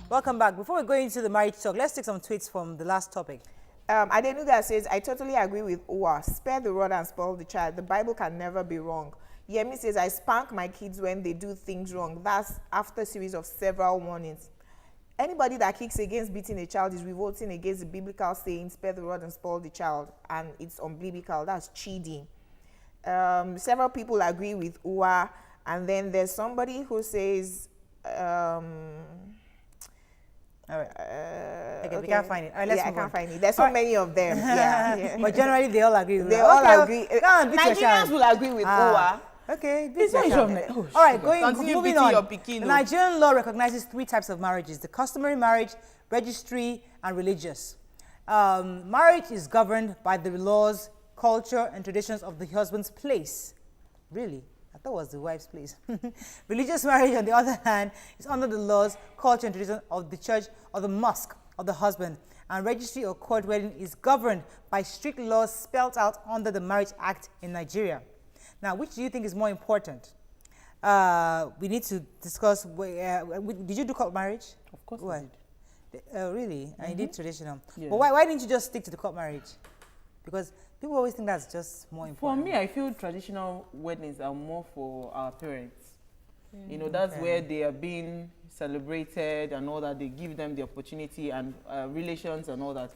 Welcome back. Before we go into the marriage talk, let's take some tweets from the last topic. Adenuga says, I totally agree with Uwa. Spare the rod and spoil the child. The Bible can never be wrong. Yemi says, I spank my kids when they do things wrong. That's after a series of several warnings. Anybody that kicks against beating a child is revolting against the biblical saying, spare the rod and spoil the child. And it's unbiblical. That's cheating. Several people agree with Uwa. And then there's somebody who says, all right. Okay, we can't find it. All right, let's move on. I can't find it. There's so many of them. Yeah. But generally, they all agree. They all agree. Nigerians will agree with Uwa. Okay. All right, moving on. The Nigerian law recognizes 3 types of marriages: the customary marriage, registry, and religious. Marriage is governed by the laws, culture, and traditions of the husband's place. Really? I thought it was the wife's place. Religious marriage, on the other hand, is under the laws, culture, and tradition of the church or the mosque of the husband. And registry or court wedding is governed by strict laws spelled out under the Marriage Act in Nigeria. Now, which do you think is more important? We need to discuss. Did you do court marriage? Of course I did. Really? And you did traditional. Yeah. But why didn't you just stick to the court marriage? Because people always think that's just more important. For me, I feel traditional weddings are more for our parents. You know, that's where they are being celebrated and all that. They give them the opportunity and relations and all that.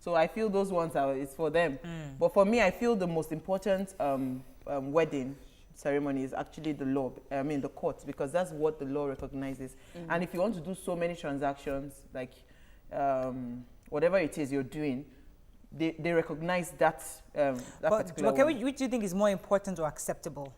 So I feel those ones it's for them. But for me, I feel the most important wedding ceremony is actually the law. The court, because that's what the law recognizes. And if you want to do so many transactions, like whatever it is you're doing, they recognize that particular one. Which do you think is more important or acceptable?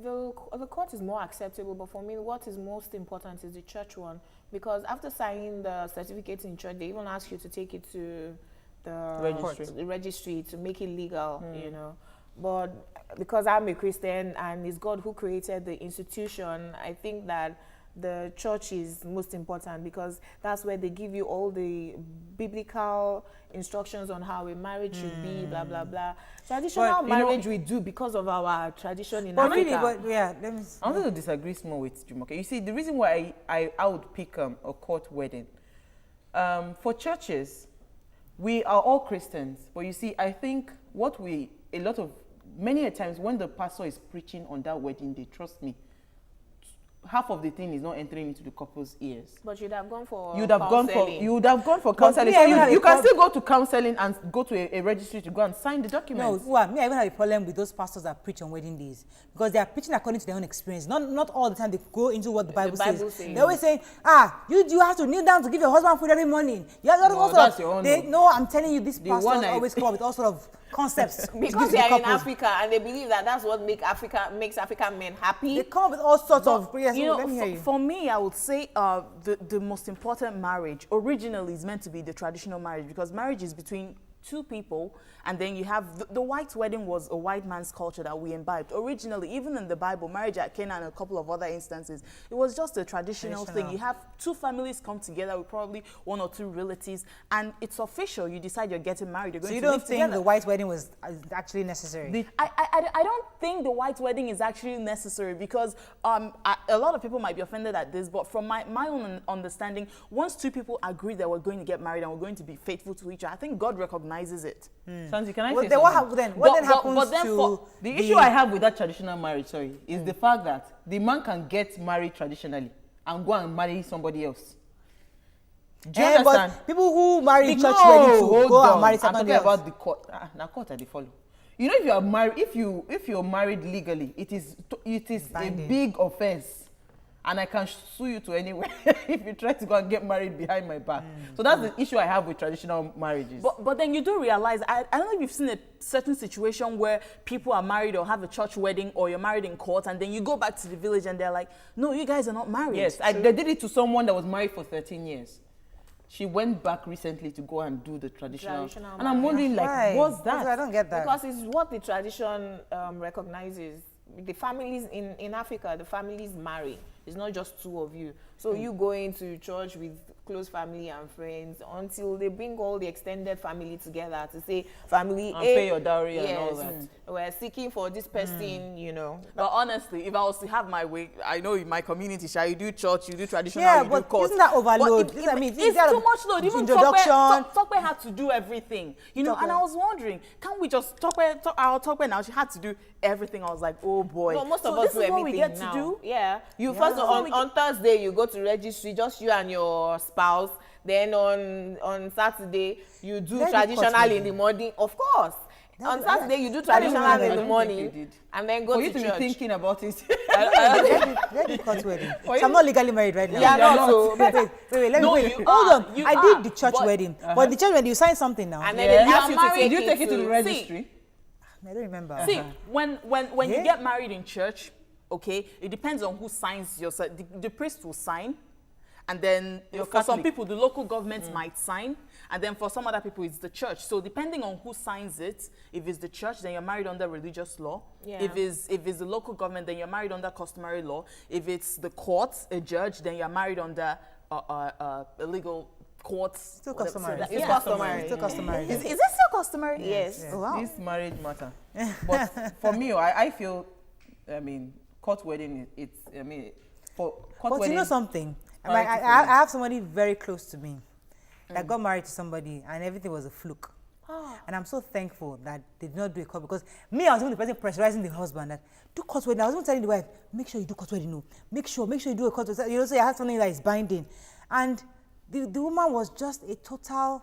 The court is more acceptable, but for me, what is most important is the church one, because after signing the certificate in church, they even ask you to take it to the registry to make it legal, you know. But because I'm a Christian and it's God who created the institution, I think that the church is most important, because that's where they give you all the biblical instructions on how a marriage should be, blah, blah, blah. Traditional marriage we do because of our tradition in Africa. Really, I wanted to disagree more with Jumoke. You see, the reason why I would pick a court wedding, for churches, we are all Christians, but you see, I think many a times when the pastor is preaching on that wedding day, trust me, half of the thing is not entering into the couple's ears. But you'd have gone for counseling. You would have gone for counseling. So you can still go to counseling and go to a registry to go and sign the documents. No, I even have a problem with those pastors that preach on wedding days, because they are preaching according to their own experience. Not all the time they go into what the Bible says. They're always saying, you have to kneel down to give your husband food every morning. That's your own. I'm telling you, these pastors always come up with all sort of concepts. Because they are in Africa and they believe that that's what makes African men happy. They come up with all sorts of prayers. You know, for me, I would say the most important marriage originally is meant to be the traditional marriage, because marriage is between 2 people, and then you have the white wedding was a white man's culture that we imbibed originally. Even in the Bible, marriage at Cana and a couple of other instances, it was just a traditional thing. You have 2 families come together with probably 1 or 2 relatives, and it's official. You decide you're getting married. You're going to live together. So you don't think the white wedding was actually necessary? I don't think the white wedding is actually necessary, because a lot of people might be offended at this, but from my own understanding, once 2 people agree that we're going to get married and we're going to be faithful to each other, I think God recognizes it. Santi, can I say something? What then happens to the issue I have with that traditional marriage, is the fact that the man can get married traditionally and go and marry somebody else. Do you understand? But people who marry church wedding to go and marry somebody else. I'm talking about the court. Now court they follow. You know, if you are married, if you're married legally, it is a big offense. And I can sue you to anywhere if you try to go and get married behind my back. So that's the issue I have with traditional marriages. But then you do realize, I don't know if you've seen a certain situation where people are married or have a church wedding, or you're married in court, and then you go back to the village and they're like, no, you guys are not married. Yes, they did it to someone that was married for 13 years. She went back recently to go and do the traditional and I'm wondering, like, what's that? I don't get that. Because it's what the tradition recognizes. The families in Africa, the families marry. It's not just 2 of you. So you going to church with close family and friends until they bring all the extended family together to say family and pay your dowry and all that. We're seeking for this person, you know. But honestly, if I was to have my way, I know in my community, you do church, you do traditional, yeah, you do court. Isn't that overload? It's too much load. Even introduction. Tokwe had to do everything, you know. And I was wondering, can't we just our Tokwe now? She had to do everything. I was like, oh boy. No, most of us do everything we get now. to do. Yeah, first on Thursday you go to registry, just you and your spouse. Then on Saturday you do traditional in the morning, of course. On Saturday you do traditional in the morning, and then go to church. For you to be thinking about it. Let me cut wedding. So I'm not legally married right now. Yeah, no. Wait, let me hold on. I did the church wedding, but the church wedding you signed something now. And then they ask you to did you take it to the registry? I don't remember. See, when you get married in church, okay, it depends on who signs your. The priest will sign, and then for some people the local government might sign, and then for some other people it's the church. So depending on who signs it, if it's the church, then you're married under religious law. Yeah. If it's the local government, then you're married under customary law. If it's the court, a judge, then you're married under a legal courts. Still customary. It's customary. Still customary. Is it still customary? Yes. Oh, wow. This marriage matter. But for me, I feel, I mean, court wedding, for court But wedding. you know something? I have somebody very close to me that got married to somebody and everything was a fluke. And I'm so thankful that they did not do a court, because me, I was even the person pressurizing the husband that do court wedding. I was even telling the wife, make sure you do court wedding. No, make sure you do a court wedding. You know, so you have something that is binding. And the woman was just a total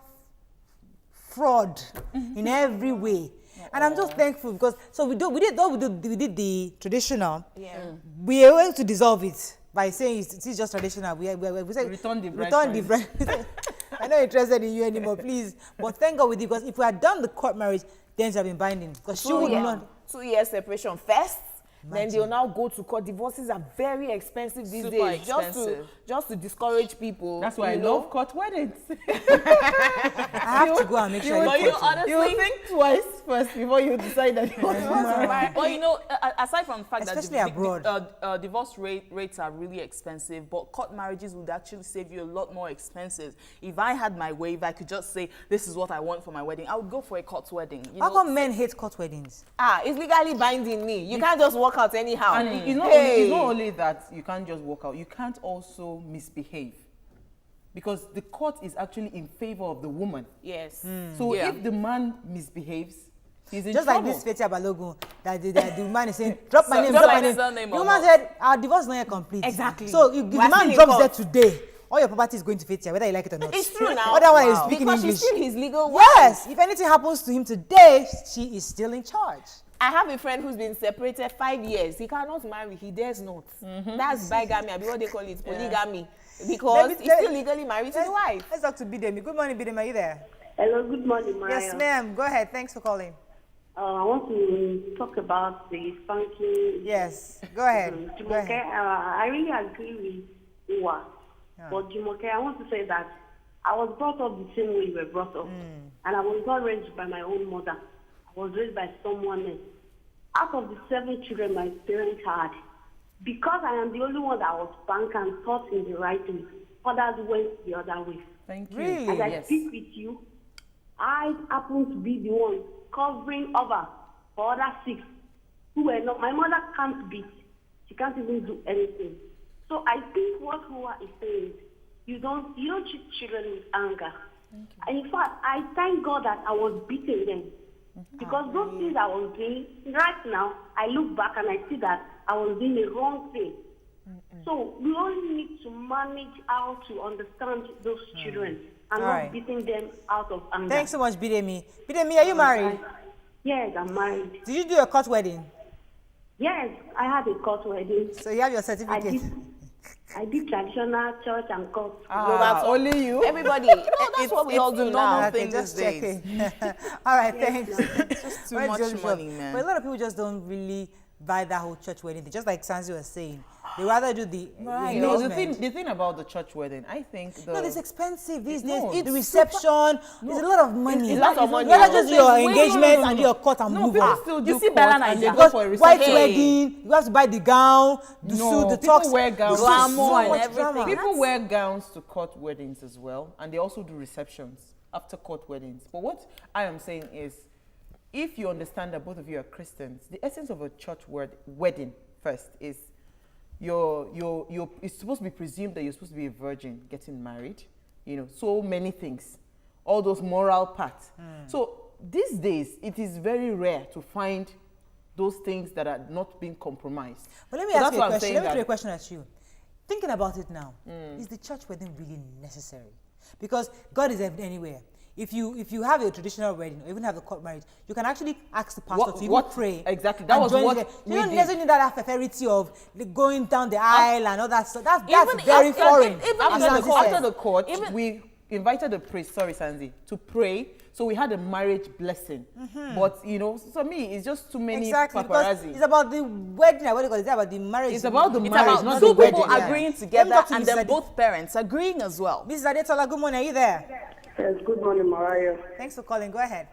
fraud in every way. And I'm just thankful because we did the traditional. Yeah. We are going to dissolve it by saying it's just traditional. We said Return the bride. I'm not interested in you anymore, please. But thank God with you, because if we had done the court marriage, then it would have been binding. Because she would not. 2 years separation first. Then they'll now go to court. Divorces are very expensive these days. Expensive. Just to discourage people. That's why I love court weddings. I have to go and make sure You will think twice first before you decide that you want to marry. Well, you know, aside from the fact especially that abroad, divorce rates are really expensive, but court marriages would actually save you a lot more expenses. If I had my way, if I could just say, this is what I want for my wedding, I would go for a court wedding. How come men hate court weddings? It's legally binding me. You can't just walk out anyhow. And it's not only that you can't just walk out, you can't also misbehave. Because the court is actually in favor of the woman. Yes. So if the man misbehaves, he's in just trouble. like this Fetia Balogun, that the man is saying, drop my name, drop my name. The woman said, our divorce is not yet complete. Exactly. So if the man drops there today, all your property is going to Fetia, whether you like it or not. It's true now. Otherwise, he's speaking because English. She's still his legal wife. Yes. If anything happens to him today, she is still in charge. I have a friend who's been separated 5 years. He cannot marry. He dares not. That's bigamy. I mean, what they call it, polygamy. Because he's still legally married to the wife. Let's talk to Bidemi. Good morning, Bidemi. Are you there? Hello, good morning, Maya. Yes, ma'am. Go ahead. Thanks for calling. I want to talk about the spanking. Yes. Go ahead. Jumoke, Go ahead. I really agree with Uwa. But Jumoke, I want to say that I was brought up the same way you were brought up. And I was not raised by my own mother. I was raised by someone else. Out of the 7 children my parents had, because I am the only one that was spanked and taught in the right way, others went the other way. Thank you. Really? As I speak with you, I happen to be the one covering over for other 6 who were not. My mother can't beat. She can't even do anything. So I think what Hua is saying, you don't treat children with anger. And in fact, I thank God that I was beating them. Because those things I was doing, right now, I look back and I see that I was doing the wrong thing. So we only need to manage how to understand those children and not beating them out of anger. Thanks so much, Bidemi. Bidemi, are you married? Yes, I'm married. Did you do a court wedding? Yes, I had a court wedding. So you have your certificate? I did traditional church and court. Only you? Everybody. That's what we all do now. Okay, just checking. All right, thanks. It's just too much money, man. But a lot of people just don't really buy that whole church wedding thing. Just like Sansi was saying, They rather do the You know, the thing about the church wedding, I think no, it's expensive these days. No, The reception, there's a lot of money. It's a lot of money. You rather just do your engagement and do your cut and move people on. still You do see court Bella and they Naija. go for a White reception. wedding, you have to buy the gown, the suit, the people tux. wear gowns. Glamour and much everything. drama. People wear gowns to court weddings as well, and they also do receptions after court weddings. But what I am saying is, if you understand that both of you are Christians, the essence of a church wedding first is it's supposed to be presumed that you're supposed to be a virgin getting married. You know, so many things, all those moral parts. So these days, it is very rare to find those things that are not being compromised. But let me So ask that's you why a I'm question. saying Let me that- throw a question at you. Thinking about it now, is the church wedding really necessary? Because God is anywhere. If you have a traditional wedding or even have a court marriage, you can actually ask the pastor to even pray. Exactly. That and was join what you. we You don't did. necessarily need that affairy of going down the aisle and all that stuff. That's Even very after- foreign. even as Sandy After said. the court, we invited the priest, sorry Sandy, to pray. So we had a marriage blessing. But, you know, so me, it's just too many Exactly, because paparazzi. it's about the wedding. What do you call it? It's about the marriage. It's about the It's marriage, about not two the people wedding. agreeing Let me together talk to and Mrs. then Adi. both parents agreeing as well. Mrs. Adetola, good morning. Are you there? Yes, good morning, Mariah. Thanks for calling. Go ahead.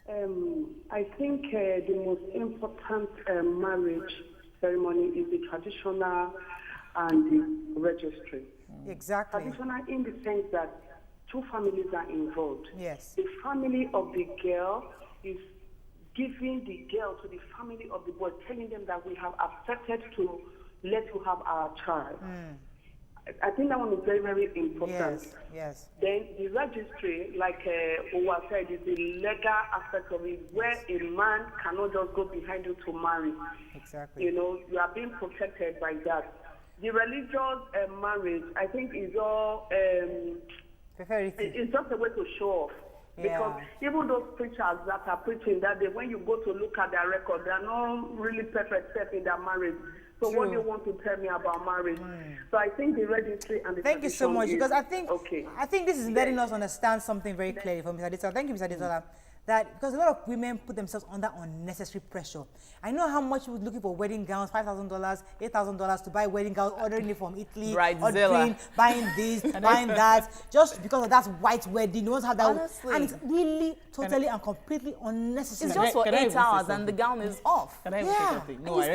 I think the most important marriage ceremony is the traditional and the registry. Exactly. Traditional in the sense that two families are involved. Yes. The family of the girl is giving the girl to the family of the boy, telling them that we have accepted to let you have our child. I think that one is very, very important. Yes. Yes. Then the registry, like Owa said, is the legal aspect of it, where a man cannot just go behind you to marry. Exactly. You know, you are being protected by that. The religious marriage, I think, is all, it's just a way to show off. Because even those preachers that are preaching that day, when you go to look at their record, they are not really perfect step in their marriage. So what do you want to tell me about marriage? So I think the registry and the Thank you so much, because I think this is letting us understand something very clearly from Mr. Adetola. Thank you, Mr. Adetola. That because a lot of women put themselves under unnecessary pressure. I know how much we're looking for wedding gowns, $5,000, $8,000 to buy wedding gowns, ordering it from Italy, ordering, buying this, buying that, just because of that white wedding. You want to have that, Honestly. and it's really totally and completely unnecessary. It's just for 8 hours and the gown is off. Can I even say something? No, I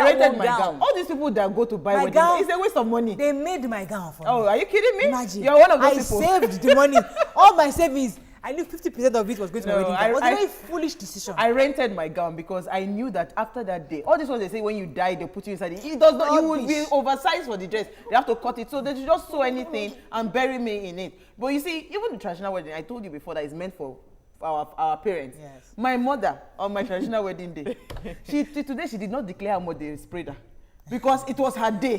rented my gown. All these people that go to buy wedding gowns, it's a waste of money. They made my gown for me. Oh, are you kidding me? Imagine. You're one of those people. I saved the money. All my savings, I knew 50% of it was going to my wedding gown. It was a I- very foolish decision. I rented my gown because I knew that after that day, all this ones they say when you die, they put you inside it. It does not, you would be oversized for the dress. They have to cut it. So they should just sew anything and bury me in it. But you see, even the traditional wedding, I told you before that is meant for our parents. Yes. My mother, on my traditional wedding day, today she did not declare how much they sprayed her. Because it was her day.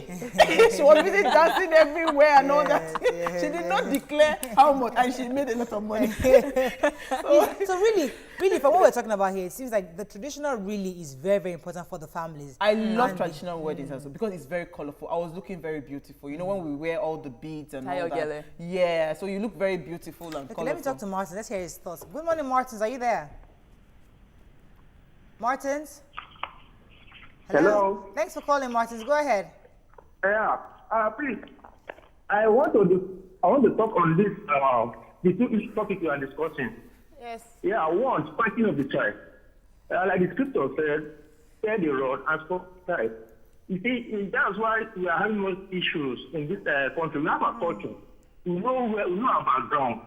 She was busy dancing everywhere and all that. She did not declare how much, and she made a lot of money. So really, from what we're talking about here, it seems like the traditional really is very, very important for the families. I love traditional weddings also because it's very colorful. I was looking very beautiful. You know, when we wear all the beads and all that. Yeah, so you look very beautiful and colorful. Let me talk to Martin. Let's hear his thoughts. Good morning, Martins. Are you there? Martins? Hello. Thanks for calling, Martins. Go ahead. Yeah. Please. I want to talk on this. The two topics we are discussing. Yes. Yeah. One, spanking of the child. Like the scripture said, spare the rod and spoke the child. You see, that's why we are having most issues in this country. We have a culture. We know our background.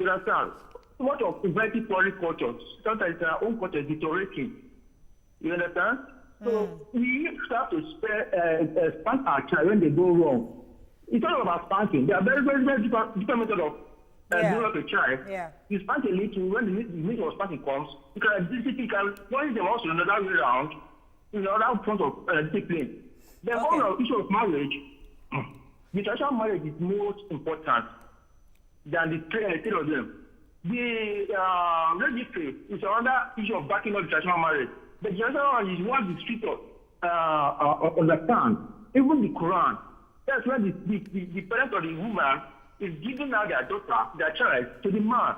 You understand? So much of very foreign cultures. Sometimes our own culture is deteriorating. You understand? So we have to spank our child when they go wrong. It's not about spanking. There are very, very, very different methods of dealing with a child. Yeah. You spank a little, when the need of spanking comes, you can point them also another way around, in the other front of discipline. Then on the issue of marriage, the traditional marriage is most important than the three of them. The registry is another issue of backing up the traditional marriage. The traditional one is what the scripture understand. Even the Quran. That's where the parents of the woman is giving out their daughter, their child, to the man.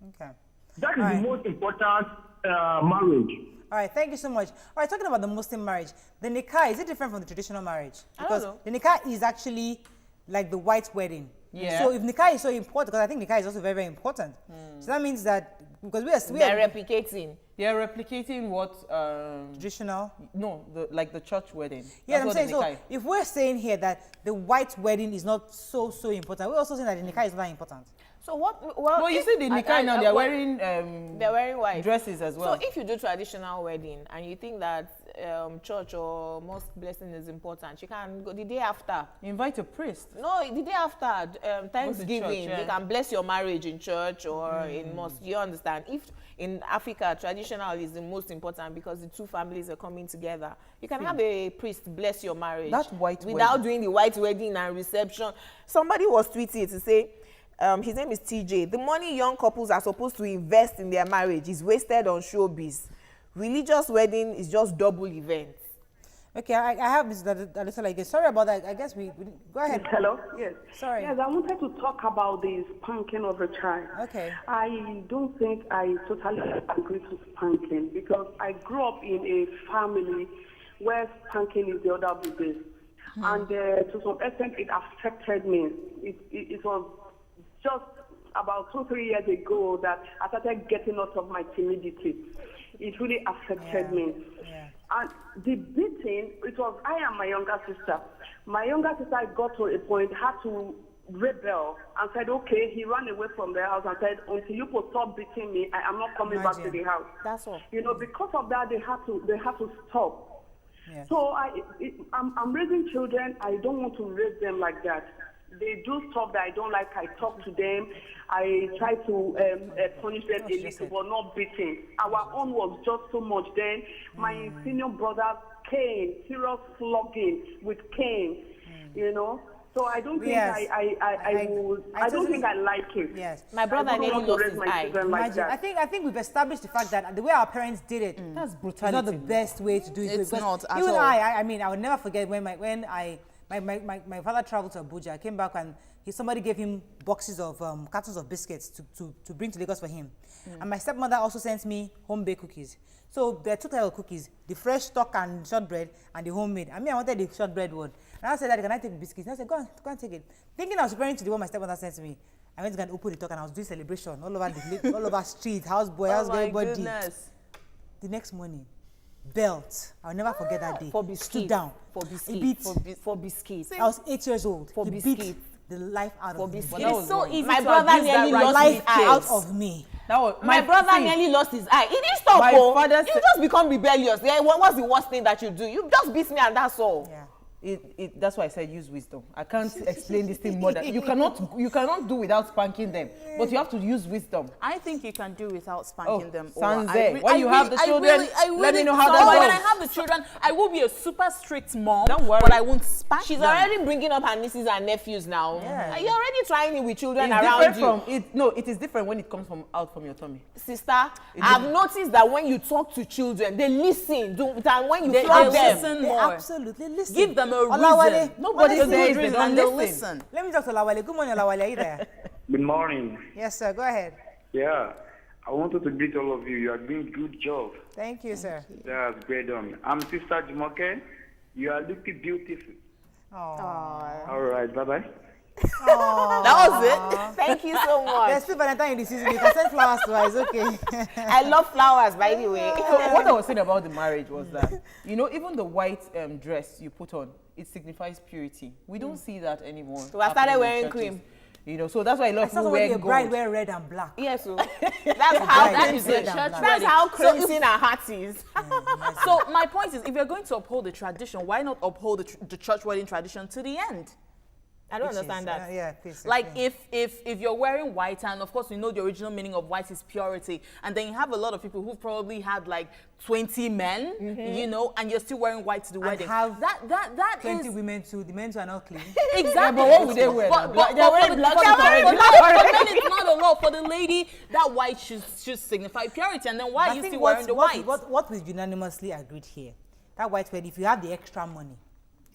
Okay. That is the most important marriage. All right, thank you so much. All right, talking about the Muslim marriage, the nikah, is it different from the traditional marriage? Because the nikah is actually like the white wedding. Yeah. So if nikah is so important, because I think nikah is also very, very important. So that means that, because they're replicating. They are replicating what? Traditional? No, like the church wedding. Yeah, That's I'm saying, what so if we're saying here that the white wedding is not so important, we're also saying that the nikah is not important. So what? Well, you see the nikah now, they're wearing white dresses as well. So if you do traditional wedding and you think that church or mosque blessing is important, you can go the day after. Invite a priest. No, the day after Thanksgiving, church, they can bless your marriage in church or in mosque. You understand? If in Africa, traditional is the most important because the two families are coming together. You can have a priest bless your marriage. That white without wedding. doing the white wedding and reception. Somebody was tweeting to say, his name is TJ. The money young couples are supposed to invest in their marriage is wasted on showbiz. Religious wedding is just double event. Okay, I have this a little like this. Sorry about that. I guess we go ahead. Hello? Yes. Sorry. Yes, I wanted to talk about the spanking of a child. Okay. I don't think I totally agree to spanking because I grew up in a family where spanking is the order of the day. And to some extent, it affected me. It was just about 2-3 years ago that I started getting out of my timidity. It really affected me. Yeah. And the beating, it was I and my younger sister. My younger sister got to a point, had to rebel and said, okay, he ran away from the house and said, until you could stop beating me, I am not coming back to the house. That's all. You know, because of that, they have to stop. Yes. So I'm raising children. I don't want to raise them like that. They do stuff that I don't like. I talk to them. I try to punish them a little, but not beating. Our own was just so much. Then my senior brother came, serious flogging with cane, you know. So I don't think I don't think I like it. Yes. My brother nearly lost his eye. Like I think we've established the fact that the way our parents did it, That's brutality. it's not the best way to do it. It's not at even all. I mean, I will never forget when my father traveled to Abuja. I came back and somebody gave him boxes of cartons of biscuits to bring to Lagos for him. And my stepmother also sent me home-baked cookies. So there are two types of cookies, the fresh stock and shortbread and the homemade. I mean, I wanted the shortbread one. And I said, Daddy, can I take the biscuits? And I said, go and take it. Thinking I was referring to the one my stepmother sent me. I went to go and open the talk and I was doing celebration all over street, houseboy, everybody. Goodness. The next morning, belt. I'll never forget that day. For biscuits. Stood down. For He biscuits. beat. For biscuits. I was 8 years old. For He biscuits. beat the life out of me. biscuits. It is so easy My to brother abuse nearly that lost right. his Life eyes. out of me. That was My brother nearly lost his eye. He didn't stop. My father You just become rebellious. Yeah, what's the worst thing that you do? You just beat me and that's all. Yeah. That's why I said use wisdom. I can't explain this thing more than you cannot do without spanking them, but you have to use wisdom. I think you can do without spanking them. Sanze, when you have the children, let me know how so that when goes. I have the children, I will be a super strict mom, Don't worry. but I won't spank She's them. already bringing up her nieces and nephews now. Yeah. You're already trying it with children It's around different you. from it is different when it comes out from your tummy. Sister, I've noticed that when you talk to children, they listen than when you flog they them. listen They more. absolutely listen. Give them a Olawale, reason. Nobody honestly, says good they reason. don't and they'll listen. listen. Let me talk to Lawale. Good morning, Lawale. Are you there? Good morning. Yes, sir. Go ahead. Yeah, I wanted to greet all of you. You are doing good job. Thank you, sir. That's great done. I'm Sister Jumoke. You are looking beautiful. Aww. All right, bye-bye. That was it. Thank you so much. There's still Valentine in the season. You can send flowers to her. It's okay. I love flowers, by the way. So what I was saying about the marriage was that, even the white dress you put on, it signifies purity. We don't see that anymore. So I started happening in wearing churches. cream. So that's why a lot I of saw people somebody wear a bride gold. wear red and black. Yes, so that's how That is red a and church black. that's how crimson and heart is. So my point is, if you're going to uphold the tradition, why not uphold the church wedding tradition to the end? I don't Which understand is, that. yeah, please. Like explain. if you're wearing white, and of course we know the original meaning of white is purity, and then you have a lot of people who probably had like 20 men, and you're still wearing white to the wedding. have That 20 is women too. The men too are not clean. exactly. But what would they wear? They're wearing black for suits already. men, it's not a law. For the lady, that white should signify purity, and then why I are you think still wearing the white? what we unanimously agreed here, that white wedding, if you have the extra money,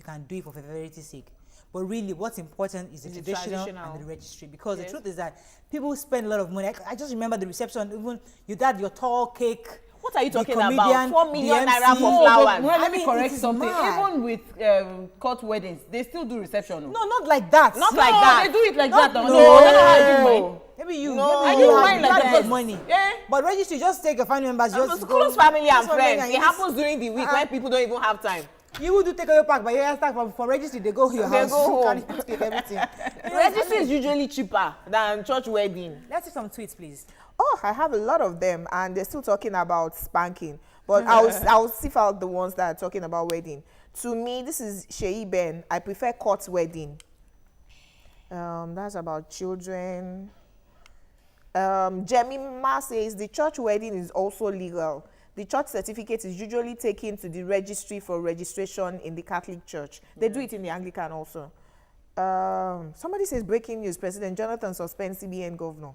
you can do it for favority's sake. But really, what's important is the traditional and the registry. Because the truth is that people spend a lot of money. I just remember the reception, even you had your tall cake What are you talking comedian, about? 4 million the naira MC. for flowers. Well, let I me mean, correct it is something. mad. Even with court weddings, they still do reception. No, not like that. Not like that. They do it like Not- that. no. I don't know how you do mine. Maybe you. No, maybe I you do have- mine you like have that. good money. Yeah. But registry, just take your family members. You just go. Close family and Close family friends. and It you just- happens during the week when people don't even have time. You will do take your pack, but you start from registry. They go to your They house. go you home. carry take everything. Registry is usually cheaper than church wedding. Let's see some tweets, please. Oh, I have a lot of them, and they're still talking about spanking. But I'll sift out the ones that are talking about wedding. To me, this is Sheyi Ben. I prefer court wedding. That's about children. Jemima says the church wedding is also legal. The church certificate is usually taken to the registry for registration in the Catholic Church. They do it in the Anglican also. Somebody says breaking news: President Jonathan suspends CBN governor.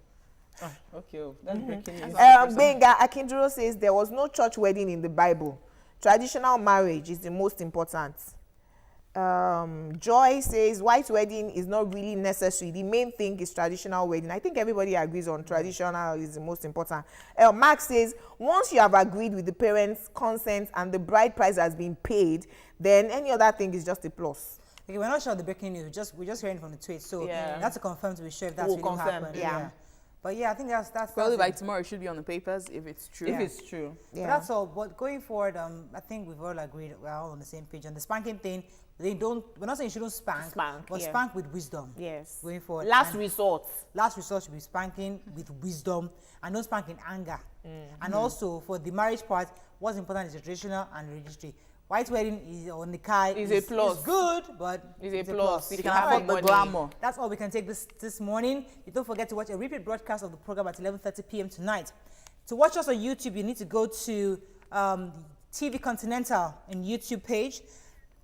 Okay, that's breaking news. Benga Akinduro says there was no church wedding in the Bible. Traditional marriage is the most important. Joy says white wedding is not really necessary. The main thing is traditional wedding. I think everybody agrees on traditional is the most important. Mark says once you have agreed with the parents' consent and the bride price has been paid, then any other thing is just a plus. Okay, we're not sure of the breaking news. We're just hearing from the tweet. So that's to confirm to be sure if that's We'll really confirm, happened. yeah. But yeah, I think that's Probably by it. tomorrow it should be on the papers if it's true. If it's true. But that's all. But going forward, I think we've all agreed we're all on the same page. And the spanking thing, we're not saying you shouldn't spank, but spank with wisdom. Yes. Going forward. Last And resort. last resort should be spanking with wisdom and don't spank in anger. And also for the marriage part, what's important is the traditional and registry. White wedding is on the Kai Is a plus. It's good, but It's a plus. You If can you have afford the money. glamour. that's all we can take this morning. You don't forget to watch a repeat broadcast of the program at 11:30 p.m. tonight. To watch us on YouTube, you need to go to TV Continental in YouTube page,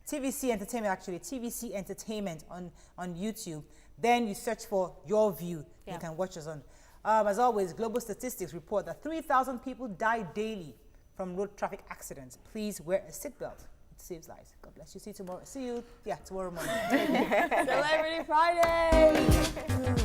TVC Entertainment actually, TVC Entertainment on YouTube. Then you search for Your View. You can watch us on. As always, global statistics report that 3,000 people die daily from road traffic accidents. Please wear a seatbelt. It saves lives. God bless you. See you tomorrow. See you, tomorrow morning. Celebrity Friday!